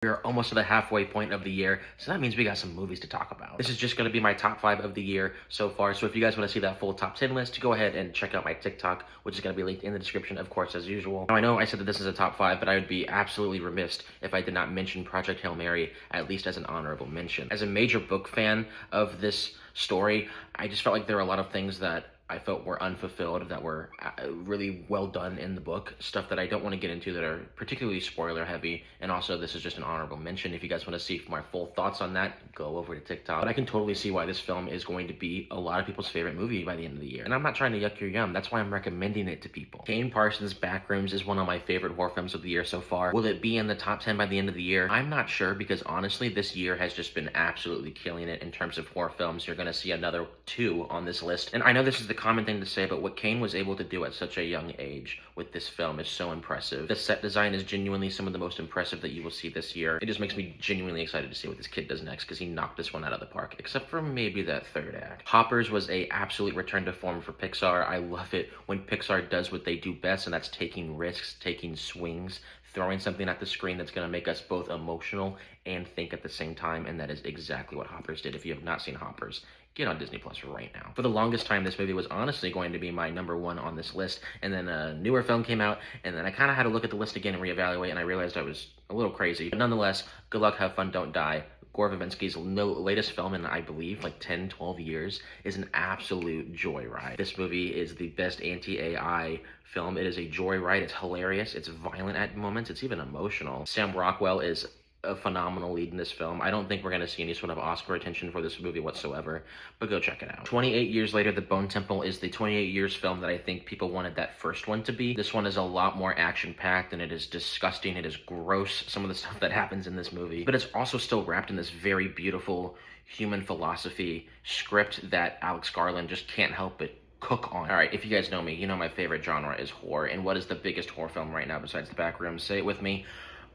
We're almost to the halfway point of the year, so that means we got some movies to talk about. This is just going to be my top 5 of the year so far, so if you guys want to see that full top 10 list, go ahead and check out my TikTok, which is going to be linked in the description, of course, as usual. Now, I know I said that this is a top 5, but I would be absolutely remiss if I did not mention Project Hail Mary, at least as an honorable mention. As a major book fan of this story, I just felt like there were a lot of things that I felt were unfulfilled, that were really well done in the book, stuff that I don't want to get into that are particularly spoiler heavy, and also this is just an honorable mention. If you guys want to see my full thoughts on that, go over to TikTok. But I can totally see why this film is going to be a lot of people's favorite movie by the end of the year, and I'm not trying to yuck your yum, that's why I'm recommending it to people. Kane Parsons' Backrooms is one of my favorite horror films of the year so far. Will it be in the top 10 by the end of the year? I'm not sure, because honestly, this year has just been absolutely killing it in terms of horror films. You're gonna see another 2 on this list, and I know this is the common thing to say, but what Kane was able to do at such a young age with this film is so impressive. The set design is genuinely some of the most impressive that you will see this year. It just makes me genuinely excited to see what this kid does next, because he knocked this one out of the park, except for maybe that third act. Hoppers was a absolute return to form for Pixar. I love it when Pixar does what they do best, and that's taking risks, taking swings, throwing something at the screen that's going to make us both emotional and think at the same time, and that is exactly what Hoppers did. If you have not seen Hoppers, get on Disney Plus right now. For the longest time, this movie was honestly going to be my #1 on this list, and then a newer film came out, and then I kind of had to look at the list again and reevaluate, and I realized I was a little crazy. But nonetheless, good luck, have fun, don't die. Gore Verbinski's latest film in, I believe, like 10, 12 years is an absolute joyride. This movie is the best anti-AI film. It is a joyride. It's hilarious. It's violent at moments. It's even emotional. Sam Rockwell is a phenomenal lead in this film. I don't think we're going to see any sort of Oscar attention for this movie whatsoever, but go check it out. 28 years later, The Bone Temple is the 28 years film that I think people wanted that first one to be. This one is a lot more action-packed, and it is disgusting. It is gross, some of the stuff that happens in this movie, but it's also still wrapped in this very beautiful human philosophy script that Alex Garland just can't help but cook on. All right, if you guys know me, you know my favorite genre is horror, and what is the biggest horror film right now besides The Backrooms? Say it with me.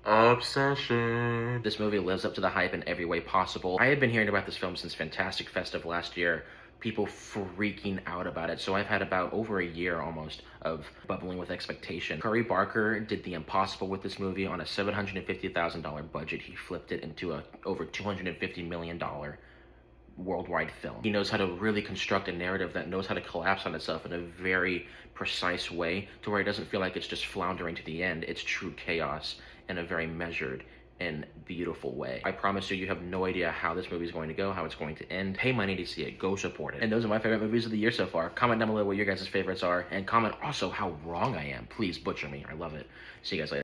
Obsession. This movie lives up to the hype in every way possible. I had been hearing about this film since Fantastic Fest of last year, people freaking out about it, so I've had about over a year almost of bubbling with expectation. Curry Barker did the impossible with this movie. On a $750,000 budget, he flipped it into a over $250 million worldwide film. He knows how to really construct a narrative that knows how to collapse on itself in a very precise way, to where it doesn't feel like it's just floundering to the end. It's true chaos in a very measured and beautiful way. I promise you, you have no idea how this movie is going to go, how it's going to end. Pay money to see it. Go support it. And those are my favorite movies of the year so far. Comment down below what your guys' favorites are, and comment also how wrong I am. Please butcher me. I love it. See you guys later.